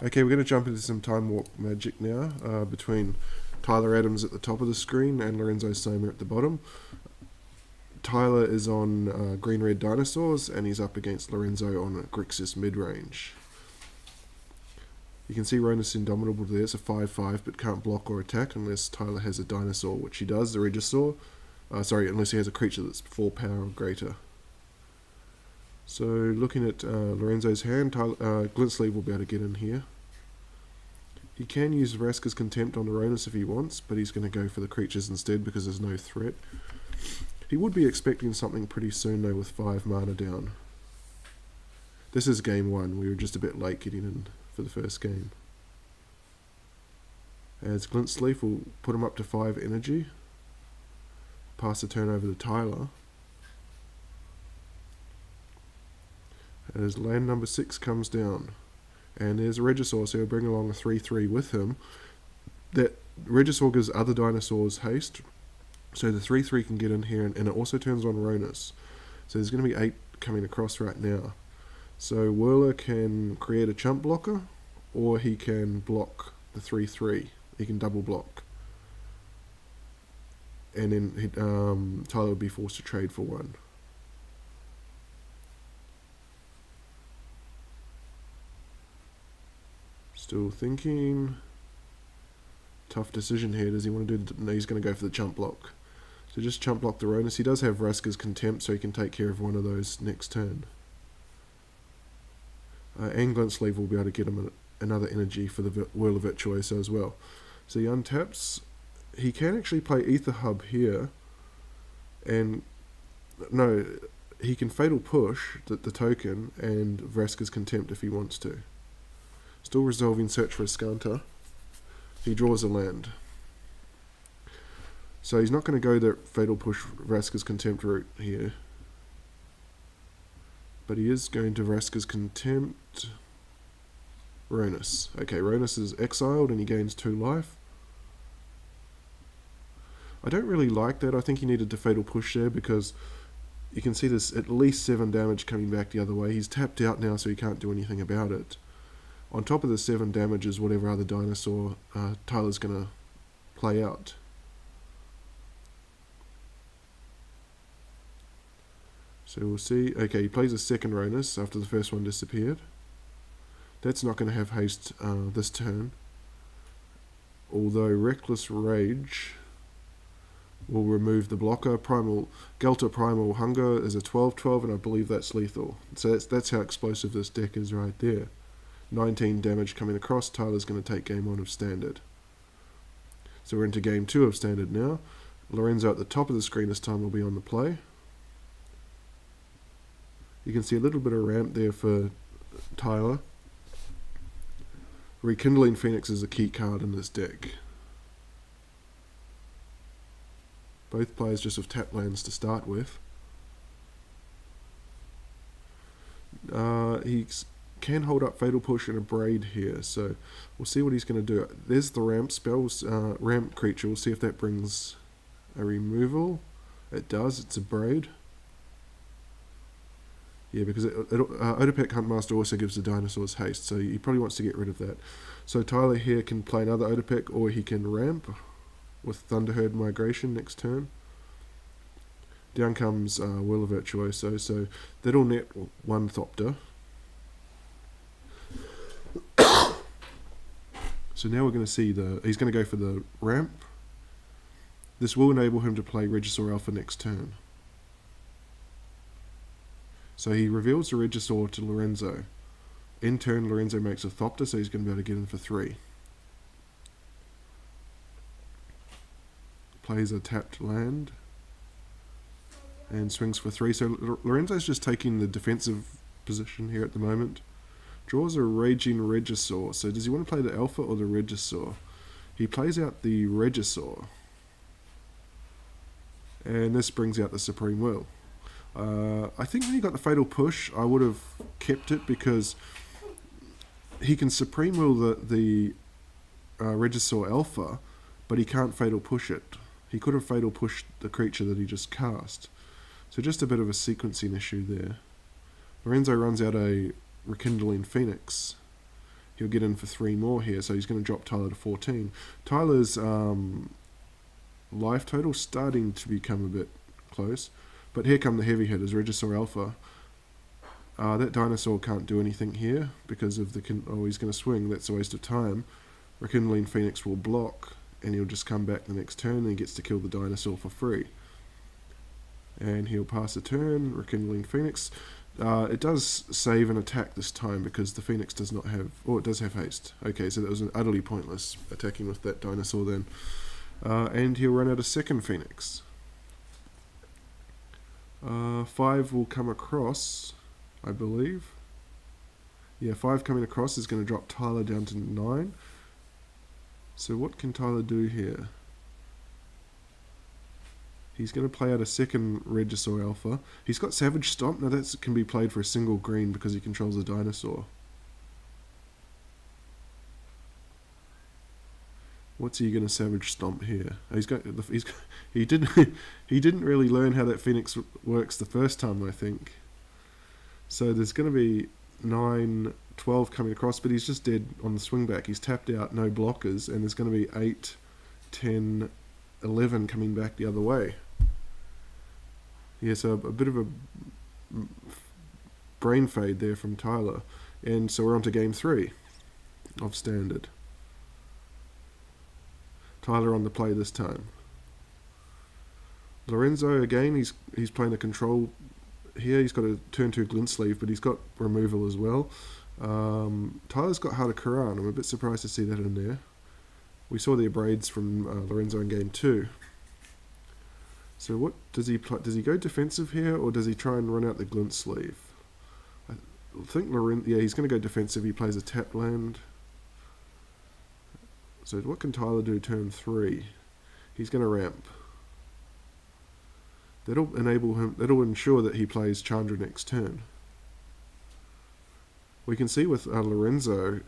Okay, we're going to jump into some time warp magic now, between Tyler Adams at the top of the screen and Lorenzo Somma at the bottom. Tyler is on green-red dinosaurs, and he's up against Lorenzo on Grixis Midrange. You can see Ronus Indomitable there. It's a 5/5, but can't block or attack unless Tyler has a dinosaur, which he does, the Regisaur. Unless he has a creature that's 4 power or greater. So, looking at Lorenzo's hand, Glint Sleeve will be able to get in here. He can use Vraska's Contempt on Ronus if he wants, but he's going to go for the creatures instead because there's no threat. He would be expecting something pretty soon though with 5 mana down. This is game 1, we were just a bit late getting in for the first game. As Glint Sleeve will put him up to 5 energy. Pass the turn over to Tyler. As land number 6 comes down. And there's a Regisaur, so he'll bring along a 3/3 with him. That Regisaur gives other dinosaurs haste, so the 3/3 can get in here, and it also turns on Ronus. So there's going to be 8 coming across right now. So Whirler can create a chump blocker, or he can block the 3/3. He can double block. And then Tyler would be forced to trade for 1. Still thinking. Tough decision here. Does he want to do no, he's going to go for the chump block. So just chump block the Ronus. He does have Vraska's Contempt, so he can take care of one of those next turn. And Glint Sleeve will be able to get him another energy for the Whirl of Virtuoso as well. So he untaps. He can actually play Ether Hub here. And no, he can Fatal Push the token and Vraska's Contempt if he wants to. Still resolving Search for a Skunter. He draws a land. So he's not going to go the Fatal Push Vraska's Contempt route here. But he is going to Vraska's Contempt Ronus. Okay, Ronus is exiled and he gains 2 life. I don't really like that. I think he needed to Fatal Push there because you can see there's at least 7 damage coming back the other way. He's tapped out now, so he can't do anything about it. On top of the 7 damage is whatever other dinosaur Tyler's going to play out. So we'll see. Okay, he plays a second Ronus after the first one disappeared. That's not going to have haste this turn. Although Reckless Rage will remove the blocker. Gelter Primal Hunger is a 12/12, and I believe that's lethal. So that's how explosive this deck is right there. 19 damage coming across. Tyler's going to take game 1 of Standard. So we're into game 2 of Standard now. Lorenzo at the top of the screen this time will be on the play. You can see a little bit of ramp there for Tyler. Rekindling Phoenix is a key card in this deck. Both players just have tap lands to start with. He can hold up Fatal Push and a Braid here, so we'll see what he's going to do. There's the ramp spells, ramp creature. We'll see if that brings a removal. It does. It's a Braid. Yeah, because Odopec Huntmaster also gives the dinosaurs haste, so he probably wants to get rid of that. So Tyler here can play another Odopec, or he can ramp with Thunderherd Migration next turn. Down comes Whirl of Virtuoso, so that'll net 1 Thopter. So now we're going to see he's going to go for the ramp. This will enable him to play Regisaur Alpha next turn. So he reveals the Regisaur to Lorenzo. In turn, Lorenzo makes a Thopter, so he's going to be able to get in for 3. Plays a tapped land. And swings for 3. So Lorenzo's just taking the defensive position here at the moment. Draws a Raging Regisaur. So does he want to play the Alpha or the Regisaur? He plays out the Regisaur. And this brings out the Supreme Will. I think when he got the Fatal Push, I would have kept it because he can Supreme Will the Regisaur Alpha, but he can't Fatal Push it. He could have Fatal Pushed the creature that he just cast. So just a bit of a sequencing issue there. Lorenzo runs out a Rekindling Phoenix. he'll get in for 3 more here, so he's going to drop Tyler to 14. Tyler's life total starting to become a bit close, but here come the heavy hitters, Regisaur Alpha. That dinosaur can't do anything here because of the... he's going to swing. That's a waste of time. Rekindling Phoenix will block, and he'll just come back the next turn, and he gets to kill the dinosaur for free. And he'll pass a turn, Rekindling Phoenix. It does save an attack this time because the Phoenix does not have... it does have haste. Okay, so that was utterly pointless attacking with that dinosaur then. And he'll run out a second Phoenix. 5 will come across, I believe. Yeah, 5 coming across is going to drop Tyler down to 9. So what can Tyler do here? He's going to play out a second Regisaur Alpha. He's got Savage Stomp. Now that can be played for a single green because he controls a dinosaur. What's he going to Savage Stomp here? He didn't really learn how that Phoenix works the first time, I think. So there's going to be 9, 12 coming across, but he's just dead on the swing back. He's tapped out, no blockers, and there's going to be 8, 10, 11 coming back the other way. Yeah, so a bit of a brain fade there from Tyler. And so we're on to game 3 of Standard. Tyler on the play this time. Lorenzo, again, he's playing a control here. He's got a turn 2 glint sleeve, but he's got removal as well. Tyler's got Heart of Quran. I'm a bit surprised to see that in there. We saw the abrades from Lorenzo in game 2. So what does he play? Does he go defensive here, or does he try and run out the glint sleeve? I think he's going to go defensive. He plays a tap land. So what can Tyler do turn 3? He's going to ramp. That'll enable him. That'll ensure that he plays Chandra next turn. We can see with Lorenzo,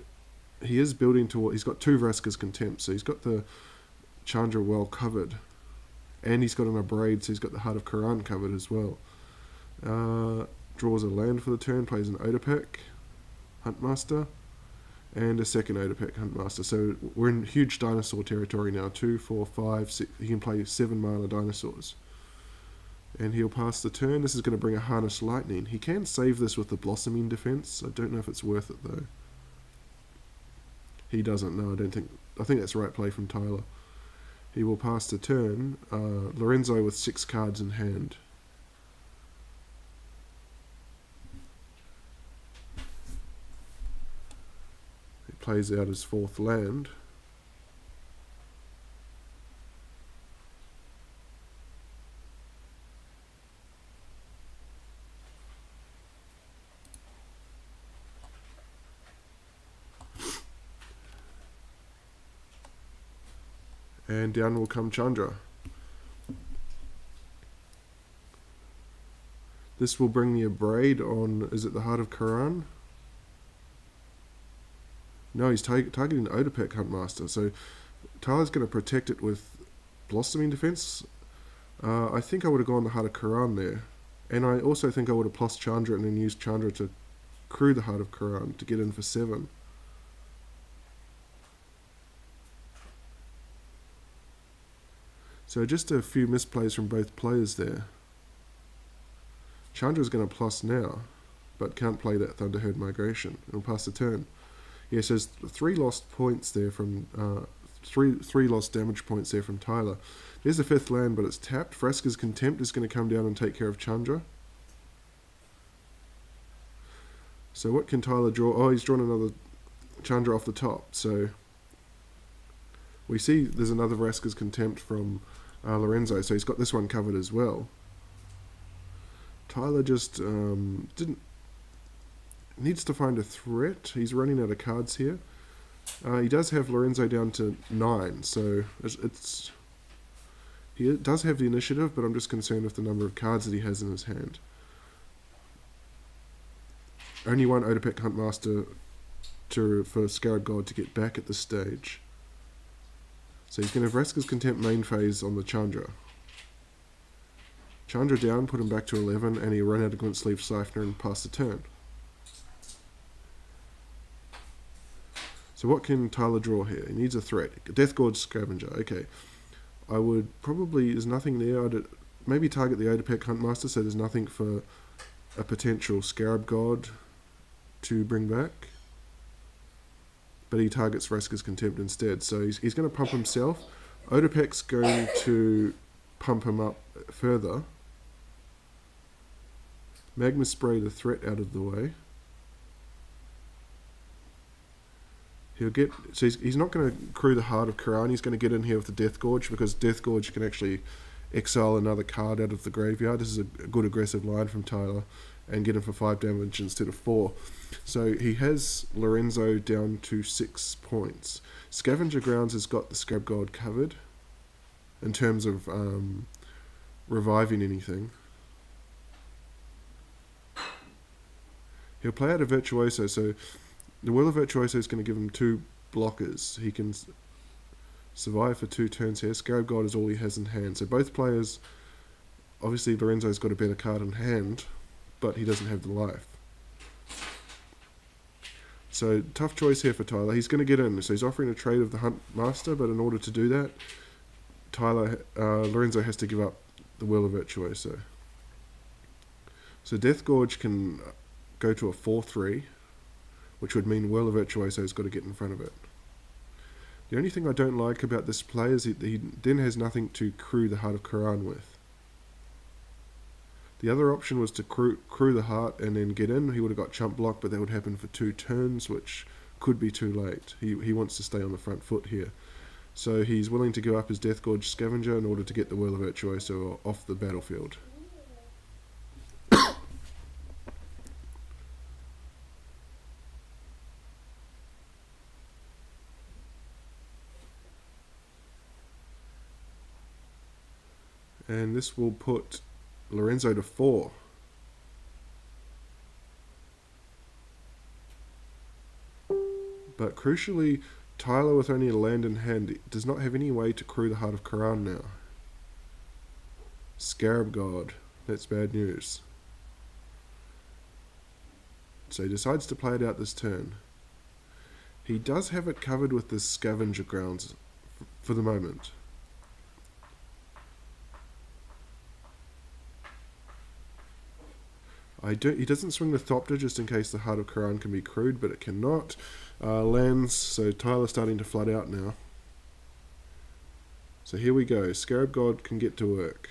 he is building toward. He's got 2 Vraska's Contempt, so he's got the Chandra well covered, and he's got an abrade, so he's got the Heart of Quran covered as well. Draws a land for the turn, plays an Odapek, Huntmaster, and a second Odapek, Huntmaster. So we're in huge dinosaur territory now. 2, 4, 5, 6. He can play 7 mana dinosaurs. And he'll pass the turn. This is going to bring a Harness Lightning. He can save this with the Blossoming Defense. I don't know if it's worth it though. He doesn't. No, I don't think. I think that's the right play from Tyler. He will pass the turn. Lorenzo with 6 cards in hand. He plays out his 4th land. And down will come Chandra. This will bring the abrade on, is it the Heart of Quran? No, he's targeting Odapek Huntmaster. So Tyler's going to protect it with Blossoming Defense. I think I would have gone the Heart of Quran there. And I also think I would have plus Chandra and then used Chandra to crew the Heart of Quran to get in for 7. So just a few misplays from both players there. Chandra's going to plus now, but can't play that Thunderherd Migration. It'll pass the turn. Yeah, so there's 3 lost points there from... three lost damage points there from Tyler. There's the 5th land, but it's tapped. Vraska's Contempt is going to come down and take care of Chandra. So what can Tyler draw? Oh, he's drawn another Chandra off the top. So we see there's another Vraska's Contempt from Lorenzo, so he's got this one covered as well. Tyler just needs to find a threat. He's running out of cards here. He does have Lorenzo down to 9, so he does have the initiative, but I'm just concerned with the number of cards that he has in his hand. Only one Odapek Huntmaster for Scarab God to get back at this stage. So he's going to have Vraska's Contempt main phase on the Chandra. Chandra down, put him back to 11, and he run out of Glint Sleeve Siphoner and pass the turn. So what can Tyler draw here? He needs a threat. Death Gorge Scavenger. Okay. I would probably... There's nothing there. I'd maybe target the Odopec Huntmaster so there's nothing for a potential Scarab God to bring back. But he targets Vraska's Contempt instead. So he's going to pump himself. Odopec's going to pump him up further. Magma Spray the threat out of the way. He'll get... So he's not going to crew the Heart of Quran. He's going to get in here with the Death Gorge, because Death Gorge can actually exile another card out of the graveyard. This is a good aggressive line from Tyler, and get him for 5 damage instead of 4. So he has Lorenzo down to 6 points. Scavenger Grounds has got the Scrub God covered in terms of reviving anything. He'll play out a Virtuoso, so the Will of Virtuoso is going to give him 2 blockers. He can survive for 2 turns here. Scarab God is all he has in hand. So both players, obviously Lorenzo's got a better card in hand, but he doesn't have the life. So tough choice here for Tyler. He's going to get in. So he's offering a trade of the Hunt Master, but in order to do that, Lorenzo has to give up the Will of Virtuoso. So Death Gorge can go to a 4-3, which would mean Will of Virtuoso's got to get in front of it. The only thing I don't like about this play is he then has nothing to crew the Heart of Quran with. The other option was to crew the Heart and then get in. He would have got chump block, but that would happen for 2 turns, which could be too late. He wants to stay on the front foot here. So he's willing to give up his Death Gorge Scavenger in order to get the Will of Virtuoso off the battlefield. And this will put Lorenzo to 4. But crucially, Tyler, with only a land in hand, does not have any way to crew the Heart of Quran now. Scarab God. That's bad news. So he decides to play it out this turn. He does have it covered with the Scavenger Grounds for the moment. He doesn't swing the Thopter just in case the Heart of Quran can be crewed, but it cannot. Lands, so Tyler's starting to flood out now. So here we go. Scarab God can get to work.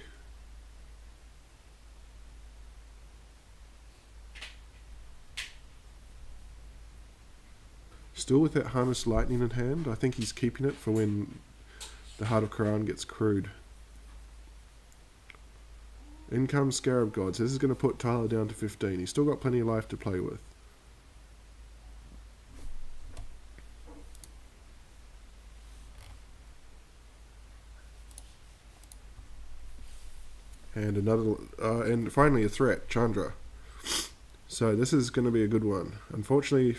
Still with that Harness Lightning in hand. I think he's keeping it for when the Heart of Quran gets crewed. In comes Scarab God. So this is going to put Tyler down to 15. He's still got plenty of life to play with. And and finally a threat, Chandra. So this is going to be a good one. Unfortunately,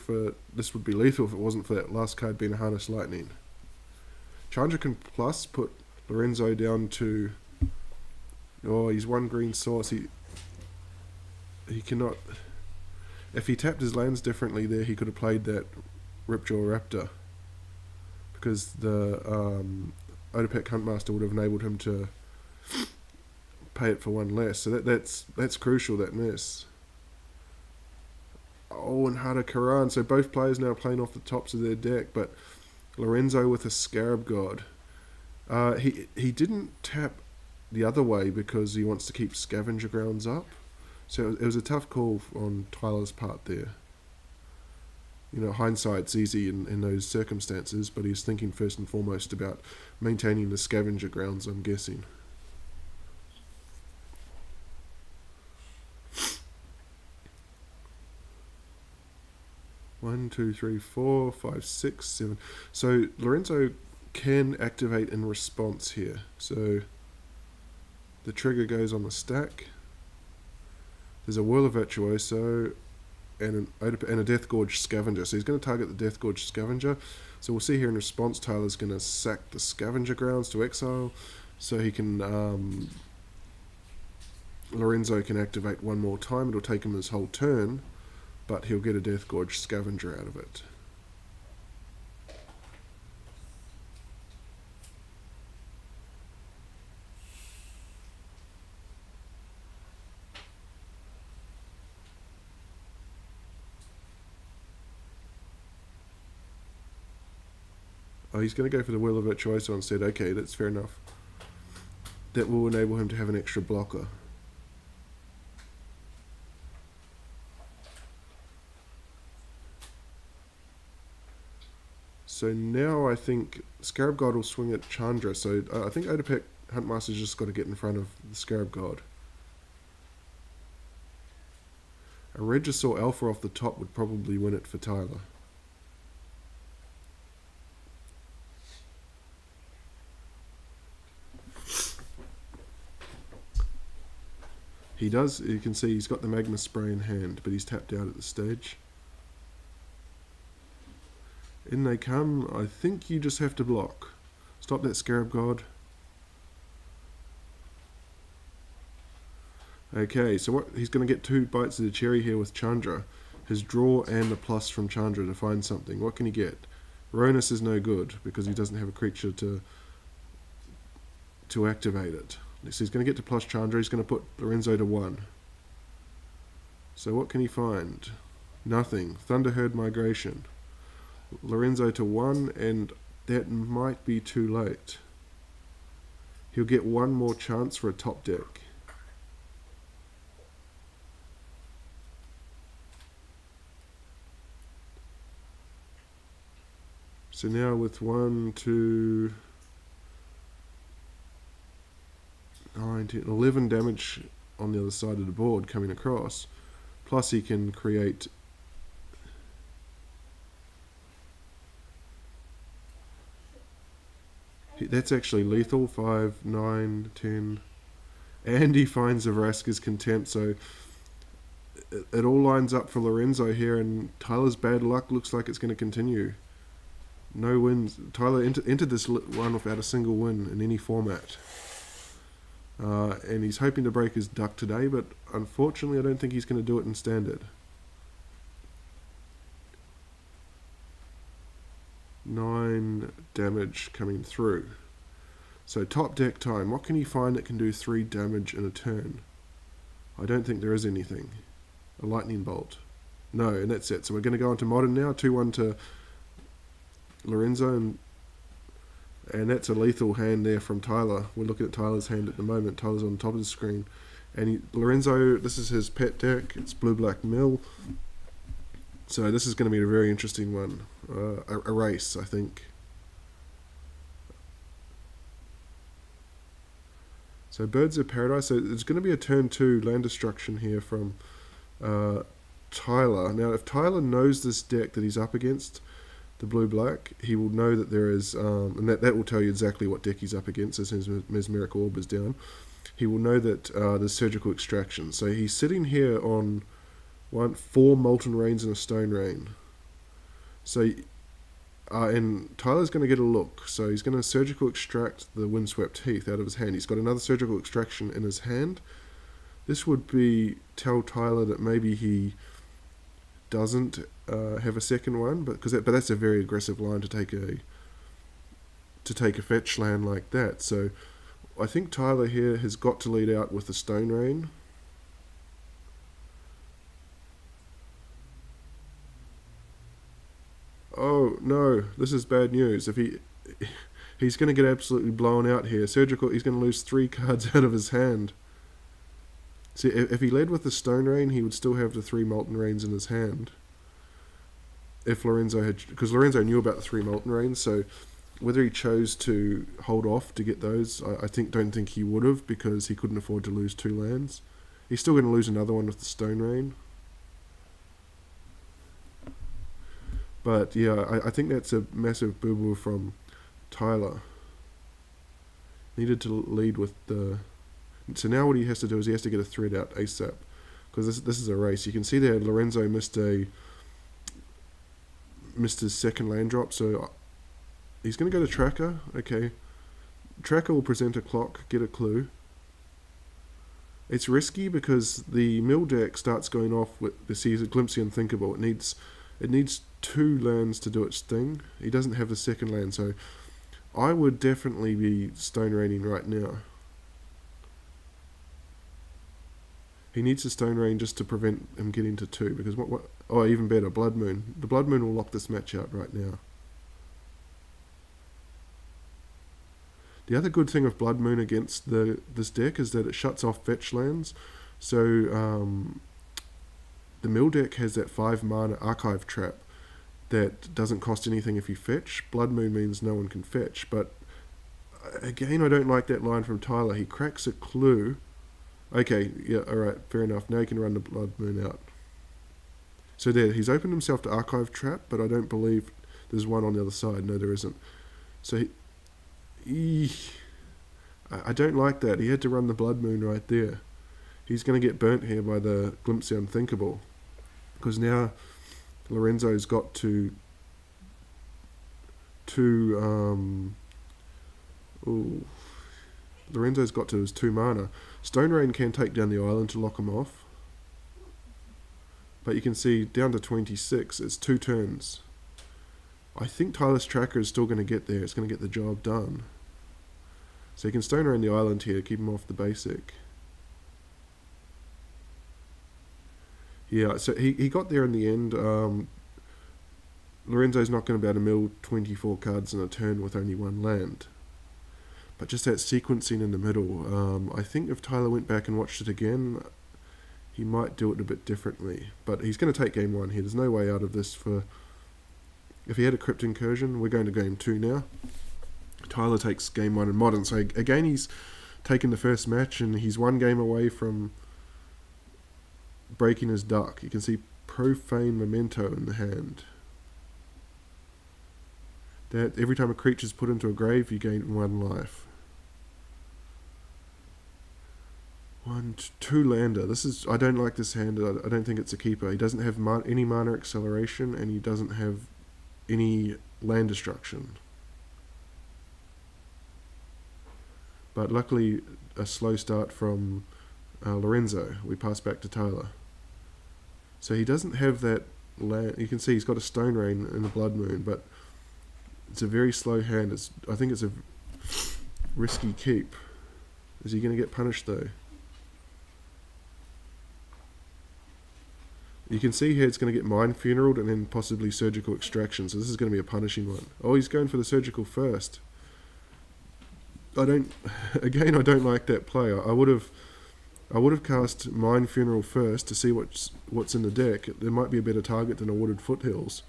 this would be lethal if it wasn't for that last card being a Harness Lightning. Chandra can plus put Lorenzo down to... Oh, he's 1 green source. He cannot... If he tapped his lands differently there, he could have played that Ripjaw Raptor, because the Odopec Huntmaster would have enabled him to pay it for 1 less. So that's crucial, that miss. Oh, and Heart of Quran. So both players now playing off the tops of their deck, but Lorenzo with a Scarab God. He didn't tap the other way because he wants to keep Scavenger Grounds up. So it was a tough call on Tyler's part there. You know, hindsight's easy in those circumstances, but he's thinking first and foremost about maintaining the Scavenger Grounds, I'm guessing. One, two, three, 4, 5, 6, 7. So Lorenzo can activate in response here. So the trigger goes on the stack. There's a Whirl of Virtuoso and a Death Gorge Scavenger. So he's going to target the Death Gorge Scavenger. So we'll see here in response, Tyler's going to sack the Scavenger Grounds to exile. So he can... Lorenzo can activate 1 more time. It'll take him his whole turn, but he'll get a Death Gorge Scavenger out of it. Oh, he's going to go for the Wheel of Virtuoso instead. Okay, that's fair enough. That will enable him to have an extra blocker. So now I think Scarab God will swing at Chandra. So I think Odapek Huntmaster's just got to get in front of the Scarab God. A Regisaur Alpha off the top would probably win it for Tyler. He does, you can see he's got the Magma Spray in hand, but he's tapped out at the stage. In they come. I think you just have to block. Stop that Scarab God. Okay, so what he's going to get 2 bites of the cherry here with Chandra. His draw and the plus from Chandra to find something. What can he get? Ronus is no good because he doesn't have a creature to activate it. So he's going to get to plus Chandra. He's going to put Lorenzo to 1. So what can he find? Nothing. Thunderherd Migration. Lorenzo to 1, and that might be too late. He'll get 1 more chance for a top deck. So now with 1, 2, 9, 10, 11 damage on the other side of the board coming across, plus he can create that's actually lethal. 5, 9, 10, and he finds a Vraska's Contempt, so it all lines up for Lorenzo here, and Tyler's bad luck looks like it's going to continue. No wins. Tyler entered this one without a single win in any format. And he's hoping to break his duck today, but unfortunately I don't think he's going to do it in Standard. 9 damage coming through. So top deck time. What can he find that can do 3 damage in a turn? I don't think there is anything. A lightning bolt. No, and that's it. So we're going to go on to modern now. 2-1 to Lorenzo, and that's a lethal hand there from Tyler. We're looking at Tyler's hand at the moment. Tyler's on top of the screen, and Lorenzo, this is his pet deck. It's blue-black mill. So this is going to be a very interesting one. A race, I think. So Birds of Paradise. So it's going to be a turn 2 land destruction here from Tyler. Now, if Tyler knows this deck that he's up against, the blue-black, he will know that there is, and that will tell you exactly what deck he's up against as his Mesmeric Orb is down. He will know that there's Surgical Extraction. So he's sitting here on 4 Molten Rains and a Stone Rain. So, and Tyler's going to get a look. So he's going to Surgical Extract the Windswept Heath out of his hand. He's got another Surgical Extraction in his hand. This would tell Tyler that maybe he doesn't have a second one, but that's a very aggressive line to take a fetch land like that. So I think Tyler here has got to lead out with the Stone Rain. Oh no, this is bad news. If he's going to get absolutely blown out here. He's going to lose 3 cards out of his hand. See, if he led with the Stone Rain, he would still have the 3 Molten Rains in his hand. If Lorenzo had, because Lorenzo knew about the 3 Molten Rains, so whether he chose to hold off to get those, don't think he would have, because he couldn't afford to lose 2 lands. He's still going to lose another one with the Stone Rain. But yeah, I think that's a massive boo-boo from Tyler. Needed to lead with the... So now what he has to do is he has to get a thread out ASAP, because this is a race. You can see there Lorenzo missed his second land drop, so he's going to go to Tracker. Okay, Tracker will present a clock, get a clue. It's risky because the mill deck starts going off with the Caesar Glimpsy Unthinkable. It needs 2 lands to do its thing. He doesn't have the second land, so I would definitely be Stone Raining right now. He needs a Stone Rain just to prevent him getting to 2, because oh, even better, Blood Moon. The Blood Moon will lock this match out right now. The other good thing of Blood Moon against this deck is that it shuts off fetch lands. So the mill deck has that 5 mana archive trap that doesn't cost anything if you fetch. Blood Moon means no one can fetch. But again, I don't like that line from Tyler. He cracks a clue. Okay, yeah, alright, fair enough. Now he can run the Blood Moon out. So there, he's opened himself to archive trap, but I don't believe there's one on the other side. No, there isn't. So I don't like that. He had to run the Blood Moon right there. He's going to get burnt here by the Glimpse the Unthinkable. Because now Lorenzo's got to Lorenzo's got to his 2 mana. Stone Rain can take down the island to lock him off. But you can see down to 26, it's 2 turns. I think Tyler's Tracker is still going to get there. It's going to get the job done. So you can Stone Rain the island here, keep him off the basic. Yeah, so he got there in the end. Lorenzo's not going to be able to mill 24 cards in a turn with only 1 land. But just that sequencing in the middle. I think if Tyler went back and watched it again, he might do it a bit differently. But he's going to take game 1 here. There's no way out of this for... If he had a Crypt Incursion, we're going to game 2 now. Tyler takes game 1 in Modern. So again, he's taken the first match and he's 1 game away from breaking his duck. You can see Profane Memento in the hand. That every time a creature is put into a grave, you gain 1 life. 2 lander. This is, I don't like this hand. I don't think it's a keeper. He doesn't have any mana acceleration and he doesn't have any land destruction. But luckily, a slow start from Lorenzo. We pass back to Tyler. So he doesn't have that land. You can see he's got a Stone Rain and a Blood Moon, but it's a very slow hand. I think it's a risky keep. Is he going to get punished though? You can see here it's going to get Mind Funeraled and then possibly Surgical Extraction. So this is going to be a punishing one. Oh, he's going for the Surgical first. I don't like that play. I would have cast Mind Funeral first to see what's in the deck. There might be a better target than a Wooded Foothills.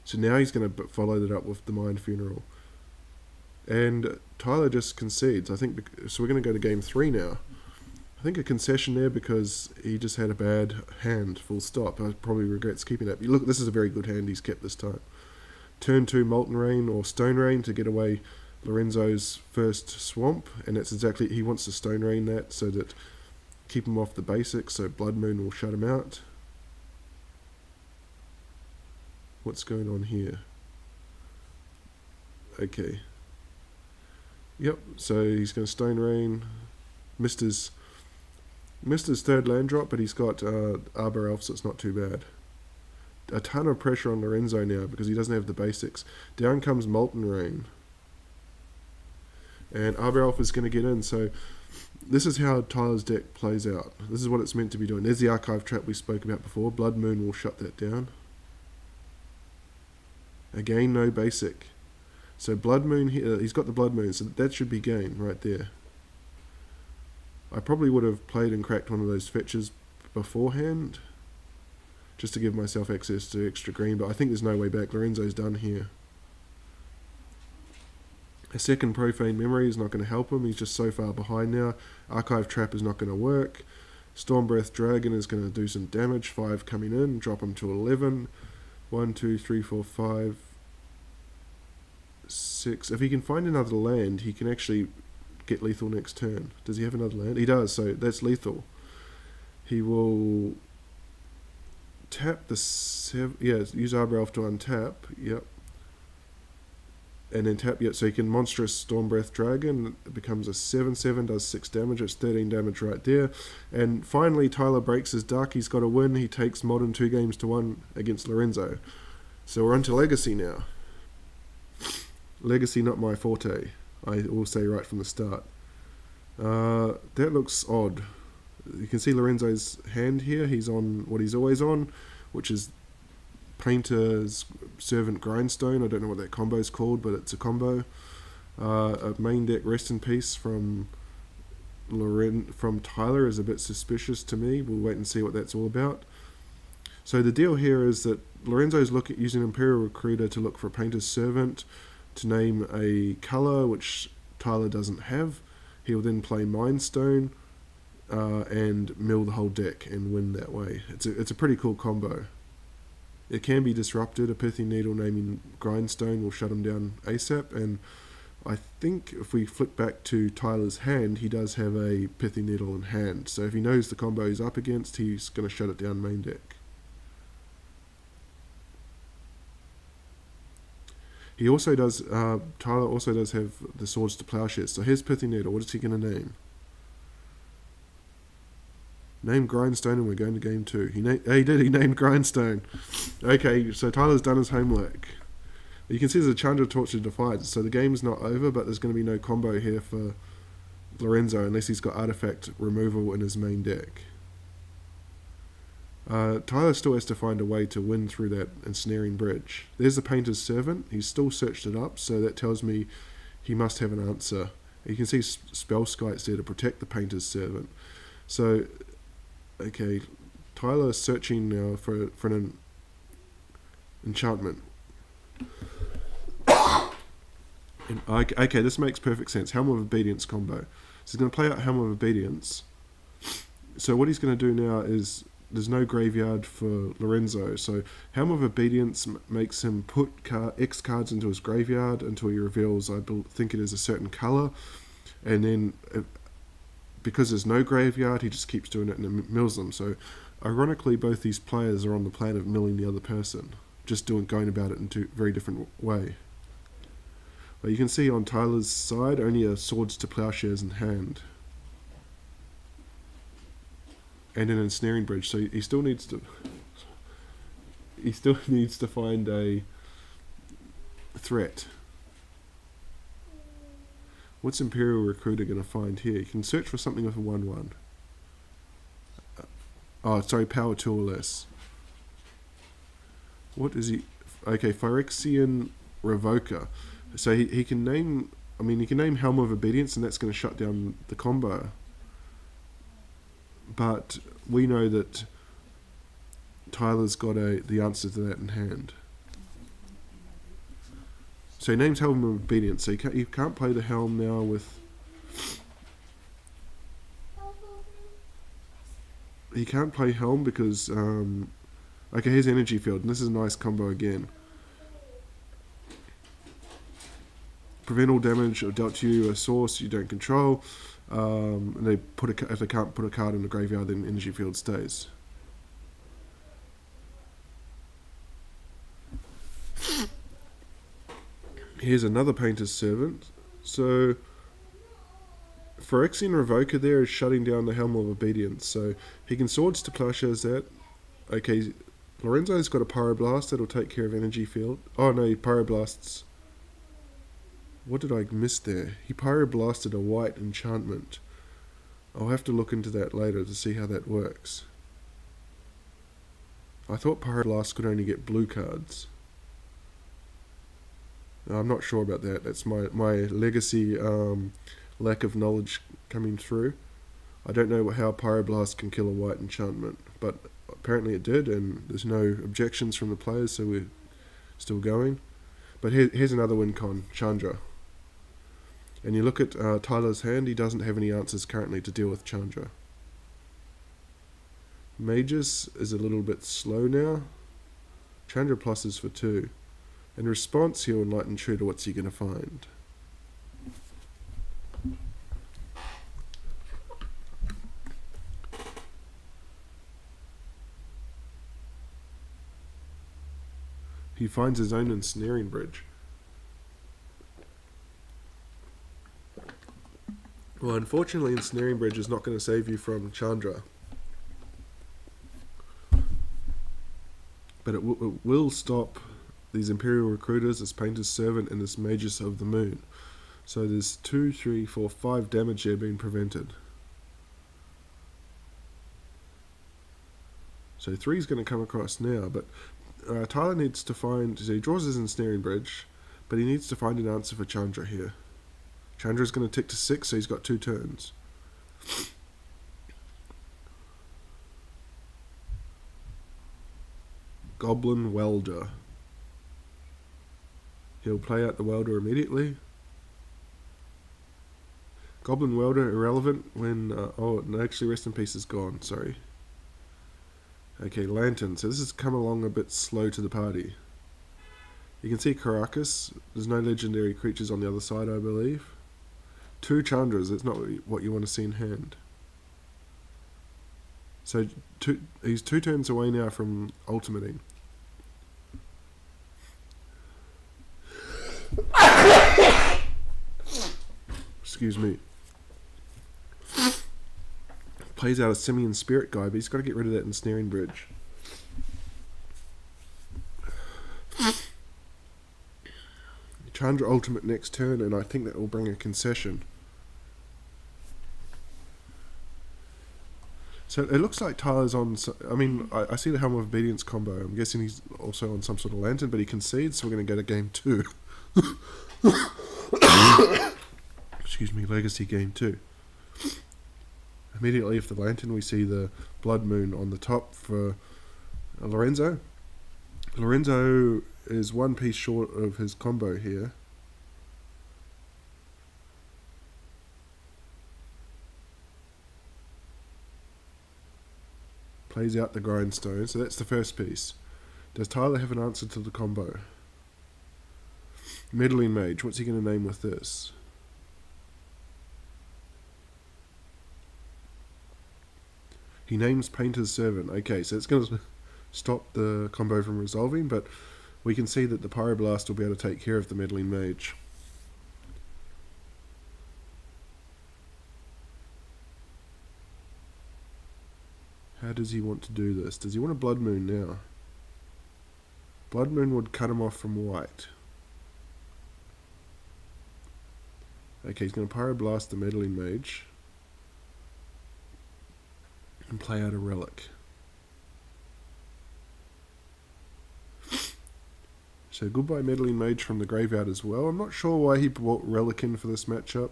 So now he's going to follow that up with the Mind Funeral. And Tyler just concedes. I think so. We're going to go to game 3 now. I think a concession there because he just had a bad hand. Full stop. I probably regrets keeping that. But look, this is a very good hand he's kept this time. Turn 2 Molten Rain or Stone Rain to get away Lorenzo's first swamp, and that's exactly, he wants to Stone Rain that so that keep him off the basics. So Blood Moon will shut him out. What's going on here? Okay. Yep, so he's going to Stone Rain. Missed his 3rd land drop, but he's got Arbor Elf, so it's not too bad. A ton of pressure on Lorenzo now because he doesn't have the basics. Down comes Molten Rain. And Arbor Elf is going to get in, so this is how Tyler's deck plays out. This is what it's meant to be doing. There's the archive trap we spoke about before. Blood Moon will shut that down. Again, no basic. So Blood Moon here, he's got the Blood Moon, so that should be game right there. I probably would have played and cracked one of those fetches beforehand, just to give myself access to extra green, but I think there's no way back. Lorenzo's done here. A second Profane Memory is not going to help him, he's just so far behind now. Archive Trap is not going to work. Stormbreath Dragon is going to do some damage, 5 coming in, drop him to 11. 1, 2, 3, 4, 5, 6. If he can find another land, he can actually get lethal next turn. Does he have another land? He does, so that's lethal. He will tap the use Arbor Elf to untap. Yep. And then tap, so he can Monstrous Stormbreath Dragon. It becomes a 7/7, does 6 damage. It's 13 damage right there. And finally, Tyler breaks his duck. He's got a win. He takes Modern 2-1 against Lorenzo. So we're on to Legacy now. Legacy, not my forte, I will say right from the start. That looks odd. You can see Lorenzo's hand here. He's on what he's always on, which is Painter's Servant Grindstone. I don't know what that combo is called, but it's a combo. A main deck Rest in Peace from Tyler is a bit suspicious to me. We'll wait and see what that's all about. So the deal here is that Lorenzo's using Imperial Recruiter to look for a Painter's Servant, to name a colour which Tyler doesn't have. He'll then play Mindstone and mill the whole deck and win that way. It's a pretty cool combo. It can be disrupted. A Pithy Needle naming Grindstone will shut him down ASAP, and I think if we flick back to Tyler's hand, he does have a Pithy Needle in hand. So if he knows the combo he's up against, he's going to shut it down main deck. He also does, Tyler also does have the Swords to Plowshares. So here's Pithy Needle. What is he going to name? Name Grindstone, and we're going to game 2. He named Grindstone. Okay, so Tyler's done his homework. You can see there's a Chandra Torch to Defiance, so the game's not over, but there's going to be no combo here for Lorenzo unless he's got artifact removal in his main deck. Tyler still has to find a way to win through that ensnaring bridge. There's the Painter's Servant. He's still searched it up, so that tells me he must have an answer. You can see Spell Skites there to protect the Painter's Servant. So, okay, Tyler's searching now for an enchantment. Okay, this makes perfect sense. Helm of Obedience combo. So he's going to play out Helm of Obedience. So what he's going to do now is, there's no graveyard for Lorenzo, so Helm of Obedience makes him put X cards into his graveyard until he reveals, I think it is a certain colour, and then because there's no graveyard, he just keeps doing it and it mills them. So ironically, both these players are on the plan of milling the other person, just going about it in a very different way. But you can see on Tyler's side, only a Swords to Plowshares in hand. And an ensnaring bridge, so he still needs to find a threat. What's Imperial Recruiter going to find here? You can search for something with a 1/1. Power 2 or less. What is he? Okay, Phyrexian Revoker. So he can name, he can name Helm of Obedience, and that's going to shut down the combo. But we know that Tyler's got the answer to that in hand. So he names Helm of Obedience. So you can't play the Helm now with... He can't play Helm because... okay, here's Energy Field, and this is a nice combo again. Prevent all damage or dealt to you a source you don't control. And if they can't put a card in the graveyard, then Energy Field stays. Here's another Painter's Servant. So Phyrexian Revoker there is shutting down the Helm of Obedience. So he can Swords to Plowshares that. Okay, Lorenzo's got a Pyroblast that'll take care of Energy Field. Oh no, he Pyroblasts. What did I miss there? He Pyroblasted a white enchantment. I'll have to look into that later to see how that works. I thought Pyroblast could only get blue cards. I'm not sure about that. That's my legacy lack of knowledge coming through. I don't know how Pyroblast can kill a white enchantment, but apparently it did, and there's no objections from the players, so we're still going. But here's another win con, Chandra. And you look at Tyler's hand, he doesn't have any answers currently to deal with Chandra. Magus is a little bit slow now. Chandra plus is for 2. In response, he'll Enlighten Shooter. What's he going to find? He finds his own ensnaring bridge. Well, unfortunately, ensnaring bridge is not going to save you from Chandra. But it will stop these Imperial Recruiters, this Painter's Servant, and this Magus of the Moon. So there's 2, 3, 4, 5 damage there being prevented. So 3 is going to come across now, but Tyler needs to find. So he draws his ensnaring bridge, but he needs to find an answer for Chandra here. Chandra's going to tick to 6, so he's got 2 turns. Goblin Welder. He'll play out the Welder immediately. Goblin Welder irrelevant when... oh, no, actually Rest in Peace is gone, sorry. Okay, Lantern. So this has come along a bit slow to the party. You can see Caracas. There's no legendary creatures on the other side, I believe. 2 Chandras. That's not what you want to see in hand. So he's 2 turns away now from ultimating. Excuse me. Plays out a Simian Spirit Guy, but he's got to get rid of that ensnaring bridge. Chandra ultimate next turn, and I think that will bring a concession. So it looks like Tyler's on... I mean, I see the Helm of Obedience combo. I'm guessing he's also on some sort of Lantern, but he concedes, so we're going to go to game 2. Excuse me, Legacy game 2. Immediately after the Lantern, we see the Blood Moon on the top for Lorenzo. Lorenzo is 1 piece short of his combo here. Plays out the grindstone, so that's the first piece. Does Tyler have an answer to the combo? Meddling Mage, what's he going to name with this? He names Painter's Servant. Okay, so it's going to stop the combo from resolving, but we can see that the Pyroblast will be able to take care of the Meddling Mage. How does he want to do this? Does he want a Blood Moon now? Blood Moon would cut him off from white. Okay, he's going to Pyroblast the Meddling Mage and play out a Relic. So goodbye Meddling Mage from the graveyard as well. I'm not sure why he brought Relic in for this matchup.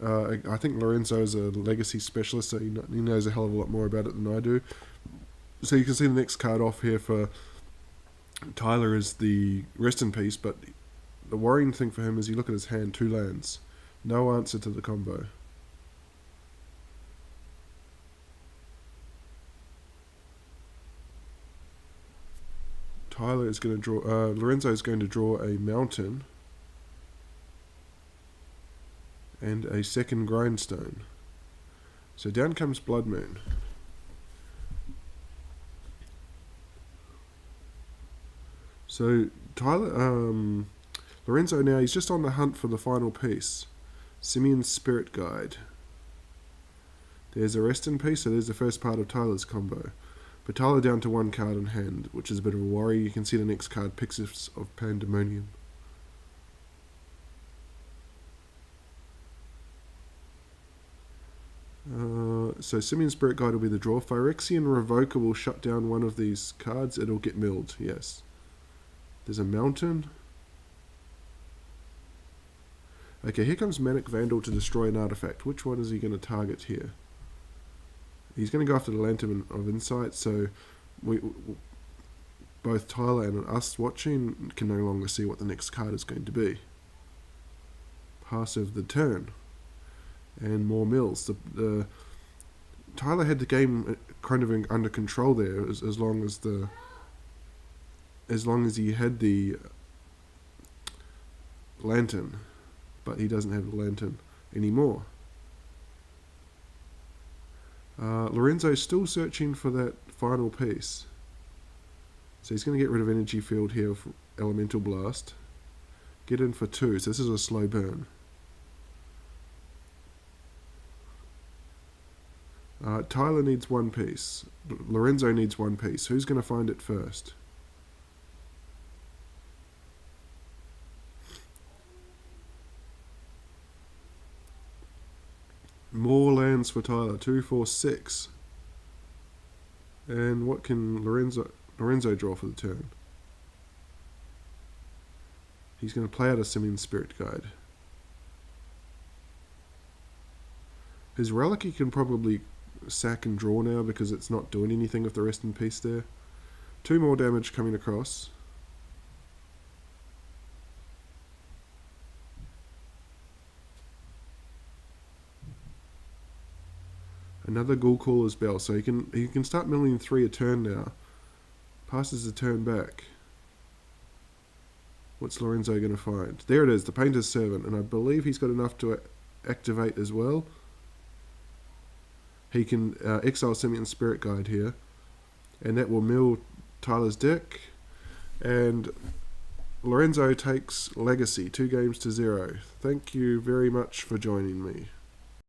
I think Lorenzo is a Legacy specialist, so he knows a hell of a lot more about it than I do. So you can see the next card off here for Tyler is the Rest in Peace, but the worrying thing for him is you look at his hand, 2 lands. No answer to the combo. Tyler is going to draw... Lorenzo is going to draw a Mountain and a second Grindstone. So down comes Blood Moon. So Tyler, Lorenzo now, he's just on the hunt for the final piece. Simian's Spirit Guide. There's a Rest in Peace, so there's the first part of Tyler's combo. But Tyler down to 1 card in hand, which is a bit of a worry. You can see the next card, Pyxis of Pandemonium. So Simian Spirit Guide will be the draw. Phyrexian Revoker will shut down one of these cards. It'll get milled, yes. There's a Mountain. Okay, here comes Manic Vandal to destroy an artifact. Which one is he going to target here? He's going to go after the Lantern of Insight, so both Tyler and us watching can no longer see what the next card is going to be. Pass of the turn. And more mills. Tyler had the game kind of under control there as long as he had the Lantern, but he doesn't have the Lantern anymore. Lorenzo's still searching for that final piece, so he's going to get rid of Energy Field here for Elemental Blast. Get in for 2, so this is a slow burn. Tyler needs 1 piece. Lorenzo needs 1 piece. Who's going to find it first? More lands for Tyler. 2, 4, 6. And what can Lorenzo... Lorenzo draw for the turn. He's going to play out a Simian Spirit Guide. His relic he can probably sack and draw now because it's not doing anything with the rest in peace there. 2 more damage coming across. Another Ghoul Caller's Bell, so he can start milling 3 a turn now. Passes the turn back. What's Lorenzo going to find? There it is, the Painter's Servant, and I believe he's got enough to activate as well. He can exile Simian Spirit Guide here, and that will mill Tyler's deck. And Lorenzo takes Legacy, 2 games to 0. Thank you very much for joining me.